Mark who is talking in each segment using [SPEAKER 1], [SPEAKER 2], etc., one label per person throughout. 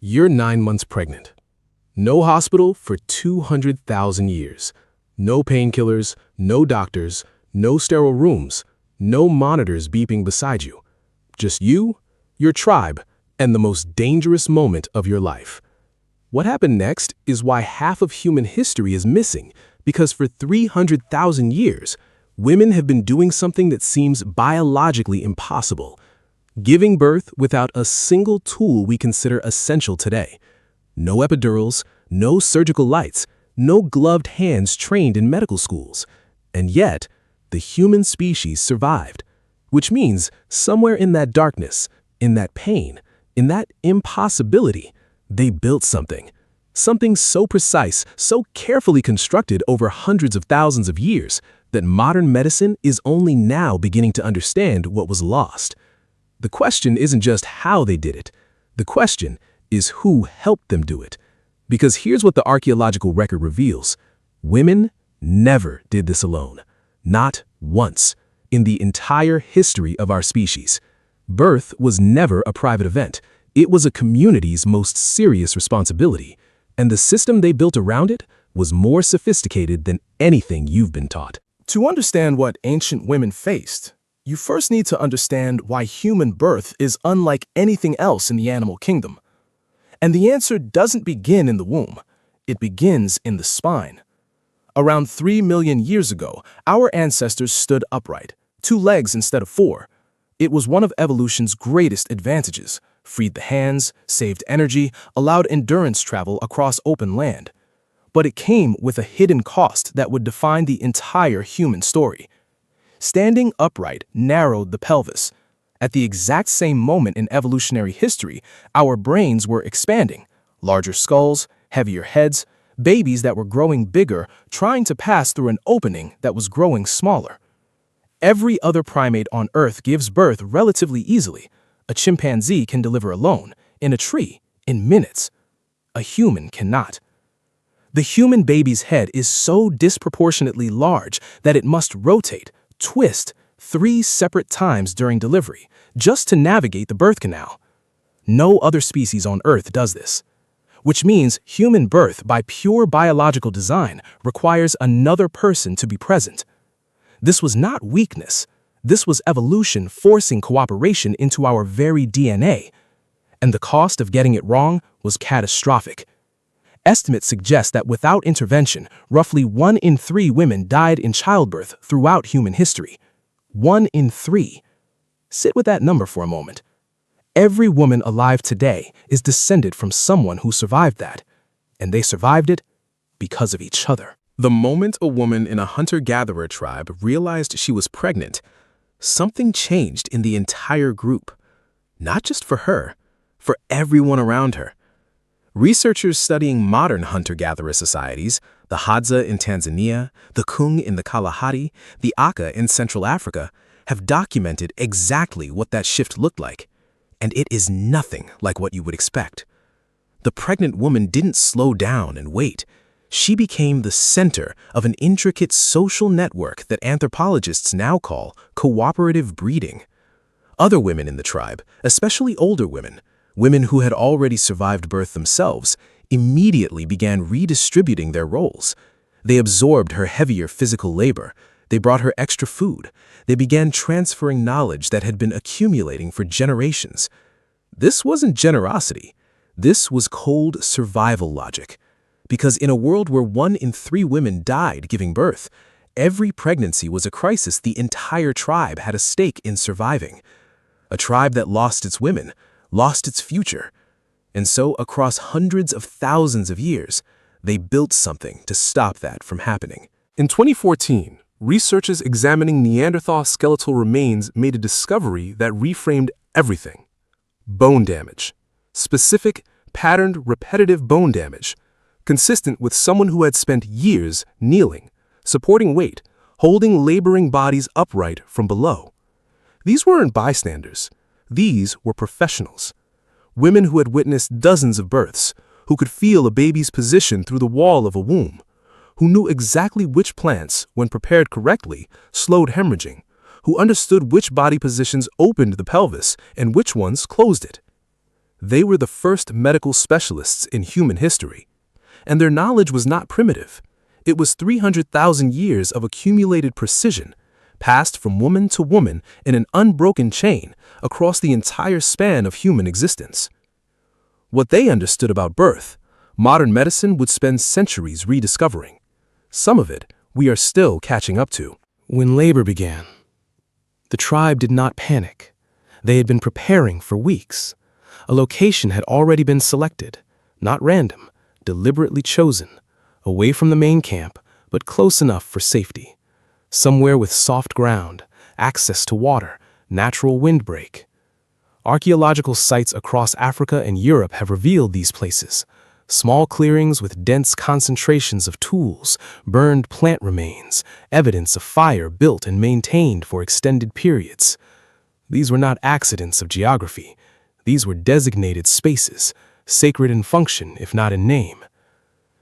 [SPEAKER 1] You're 9 months pregnant. No hospital for 200,000 years. No painkillers, no doctors, no sterile rooms, no monitors beeping beside you. Just you, your tribe, and the most dangerous moment of your life. What happened next is why half of human history is missing, because for 300,000 years, women have been doing something that seems biologically impossible. Giving birth without a single tool we consider essential today. No epidurals, no surgical lights, no gloved hands trained in medical schools. And yet, the human species survived. Which means somewhere in that darkness, in that pain, in that impossibility, they built something. Something so precise, so carefully constructed over hundreds of thousands of years that modern medicine is only now beginning to understand what was lost. The question isn't just how they did it. The question is who helped them do it. Because here's what the archaeological record reveals. Women never did this alone. Not once. In the entire history of our species. Birth was never a private event. It was a community's most serious responsibility. And the system they built around it was more sophisticated than anything you've been taught.
[SPEAKER 2] To understand what ancient women faced, you first need to understand why human birth is unlike anything else in the animal kingdom. And the answer doesn't begin in the womb. It begins in the spine. Around 3 million years ago, our ancestors stood upright, 2 legs instead of 4. It was one of evolution's greatest advantages. Freed the hands, saved energy, allowed endurance travel across open land. But it came with a hidden cost that would define the entire human story. Standing upright narrowed the pelvis. At the exact same moment in evolutionary history, our brains were expanding. Larger skulls, heavier heads, babies that were growing bigger, trying to pass through an opening that was growing smaller. Every other primate on Earth gives birth relatively easily. A chimpanzee can deliver alone, in a tree, in minutes. A human cannot. The human baby's head is so disproportionately large that it must rotate, twist, 3 separate times during delivery, just to navigate the birth canal. No other species on Earth does this. Which means human birth, by pure biological design, requires another person to be present. This was not weakness. This was evolution forcing cooperation into our very DNA. And the cost of getting it wrong was catastrophic. Estimates suggest that without intervention, roughly 1 in 3 women died in childbirth throughout human history. 1 in 3. Sit with that number for a moment. Every woman alive today is descended from someone who survived that. And they survived it because of each other.
[SPEAKER 1] The moment a woman in a hunter-gatherer tribe realized she was pregnant, something changed in the entire group. Not just for her, for everyone around her. Researchers studying modern hunter-gatherer societies, the Hadza in Tanzania, the Kung in the Kalahari, the Aka in Central Africa, have documented exactly what that shift looked like. And it is nothing like what you would expect. The pregnant woman didn't slow down and wait. She became the center of an intricate social network that anthropologists now call cooperative breeding. Other women in the tribe, especially older women, women who had already survived birth themselves, immediately began redistributing their roles. They absorbed her heavier physical labor. They brought her extra food. They began transferring knowledge that had been accumulating for generations. This wasn't generosity. This was cold survival logic. Because in a world where 1 in 3 women died giving birth, every pregnancy was a crisis the entire tribe had a stake in surviving. A tribe that lost its women, lost its future. And so, across hundreds of thousands of years, they built something to stop that from happening.
[SPEAKER 2] In 2014, researchers examining Neanderthal skeletal remains made a discovery that reframed everything. Bone damage. Specific, patterned, repetitive bone damage. Consistent with someone who had spent years kneeling, supporting weight, holding laboring bodies upright from below. These weren't bystanders. These were professionals. Women who had witnessed dozens of births, who could feel a baby's position through the wall of a womb, who knew exactly which plants, when prepared correctly, slowed hemorrhaging, who understood which body positions opened the pelvis and which ones closed it. They were the first medical specialists in human history, and their knowledge was not primitive. It was 300,000 years of accumulated precision, passed from woman to woman in an unbroken chain across the entire span of human existence. What they understood about birth, modern medicine would spend centuries rediscovering. Some of it we are still catching up to.
[SPEAKER 1] When labor began, the tribe did not panic. They had been preparing for weeks. A location had already been selected, not random, deliberately chosen, away from the main camp, but close enough for safety. Somewhere with soft ground, access to water, natural windbreak. Archaeological sites across Africa and Europe have revealed these places. Small clearings with dense concentrations of tools, burned plant remains, evidence of fire built and maintained for extended periods. These were not accidents of geography. These were designated spaces, sacred in function if not in name.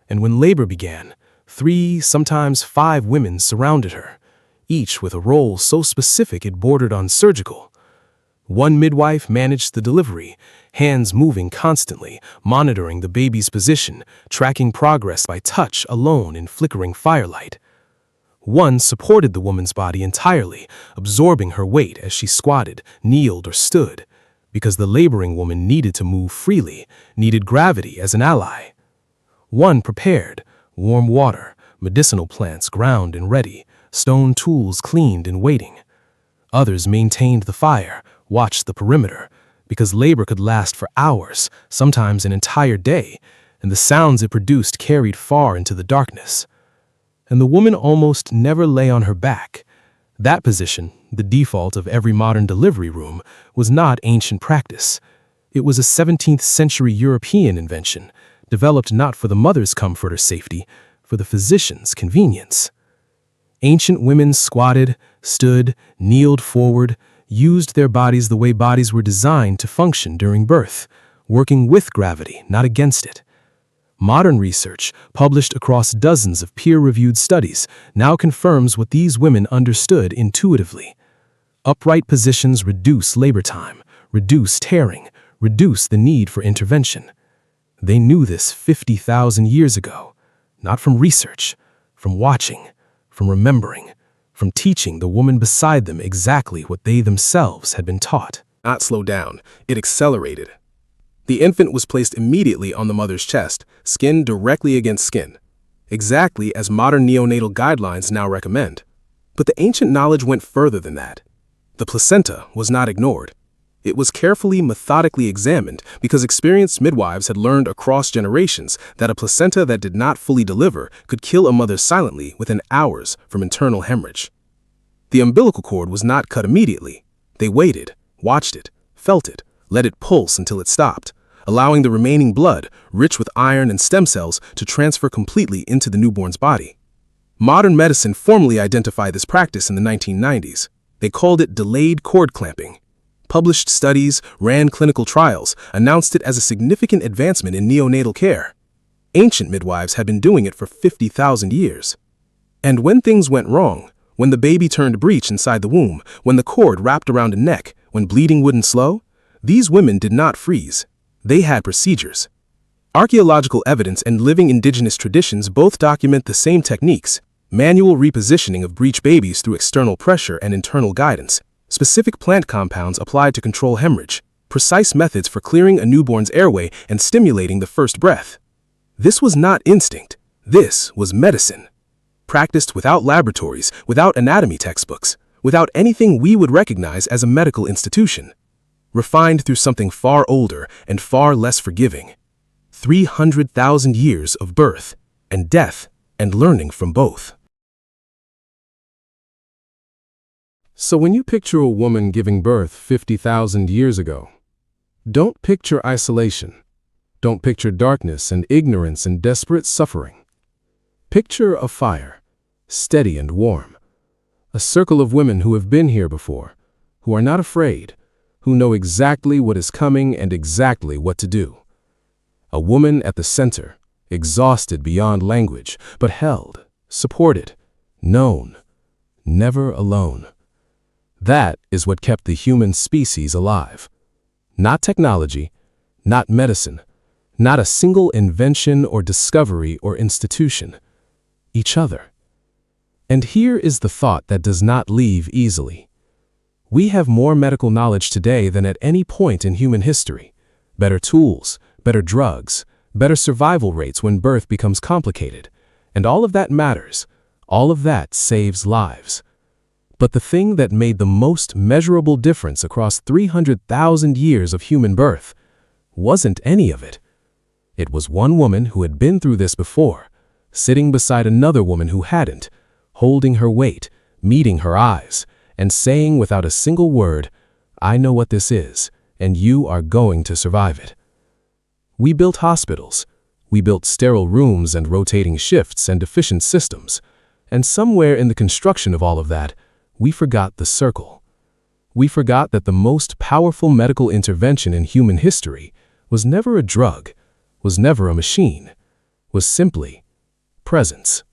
[SPEAKER 1] And when labor began, 3, sometimes 5 women surrounded her, each with a role so specific it bordered on surgical. One midwife managed the delivery, hands moving constantly, monitoring the baby's position, tracking progress by touch alone in flickering firelight. One supported the woman's body entirely, absorbing her weight as she squatted, kneeled, or stood, because the laboring woman needed to move freely, needed gravity as an ally. One prepared, warm water, medicinal plants ground and ready, stone tools cleaned and waiting. Others maintained the fire, watched the perimeter, because labor could last for hours, sometimes an entire day, and the sounds it produced carried far into the darkness. And the woman almost never lay on her back. That position, the default of every modern delivery room, was not ancient practice. It was a 17th century European invention, developed not for the mother's comfort or safety, for the physician's convenience. Ancient women squatted, stood, kneeled forward, used their bodies the way bodies were designed to function during birth, working with gravity, not against it. Modern research, published across dozens of peer-reviewed studies, now confirms what these women understood intuitively. Upright positions reduce labor time, reduce tearing, reduce the need for intervention. They knew this 50,000 years ago, not from research, from watching, from remembering, from teaching the woman beside them exactly what they themselves had been taught.
[SPEAKER 2] Not slow down, it accelerated. The infant was placed immediately on the mother's chest, skin directly against skin, exactly as modern neonatal guidelines now recommend. But the ancient knowledge went further than that. The placenta was not ignored. It was carefully, methodically examined because experienced midwives had learned across generations that a placenta that did not fully deliver could kill a mother silently within hours from internal hemorrhage. The umbilical cord was not cut immediately. They waited, watched it, felt it, let it pulse until it stopped, allowing the remaining blood, rich with iron and stem cells, to transfer completely into the newborn's body. Modern medicine formally identified this practice in the 1990s. They called it delayed cord clamping. Published studies, ran clinical trials, announced it as a significant advancement in neonatal care. Ancient midwives had been doing it for 50,000 years. And when things went wrong, when the baby turned breech inside the womb, when the cord wrapped around a neck, when bleeding wouldn't slow, these women did not freeze. They had procedures. Archaeological evidence and living indigenous traditions both document the same techniques: manual repositioning of breech babies through external pressure and internal guidance, specific plant compounds applied to control hemorrhage, precise methods for clearing a newborn's airway and stimulating the first breath. This was not instinct. This was medicine. Practiced without laboratories, without anatomy textbooks, without anything we would recognize as a medical institution. Refined through something far older and far less forgiving. 300,000 years of birth and death and learning from both.
[SPEAKER 1] So when you picture a woman giving birth 50,000 years ago, don't picture isolation. Don't picture darkness and ignorance and desperate suffering. Picture a fire, steady and warm. A circle of women who have been here before, who are not afraid, who know exactly what is coming and exactly what to do. A woman at the center, exhausted beyond language, but held, supported, known, never alone. That is what kept the human species alive. Not technology, not medicine, not a single invention or discovery or institution. Each other. And here is the thought that does not leave easily. We have more medical knowledge today than at any point in human history. Better tools, better drugs, better survival rates when birth becomes complicated. And all of that matters. All of that saves lives. But the thing that made the most measurable difference across 300,000 years of human birth wasn't any of it. It was one woman who had been through this before, sitting beside another woman who hadn't, holding her weight, meeting her eyes, and saying without a single word, "I know what this is, and you are going to survive it." We built hospitals. We built sterile rooms and rotating shifts and efficient systems. And somewhere in the construction of all of that, we forgot the circle. We forgot that the most powerful medical intervention in human history was never a drug, was never a machine, was simply presence.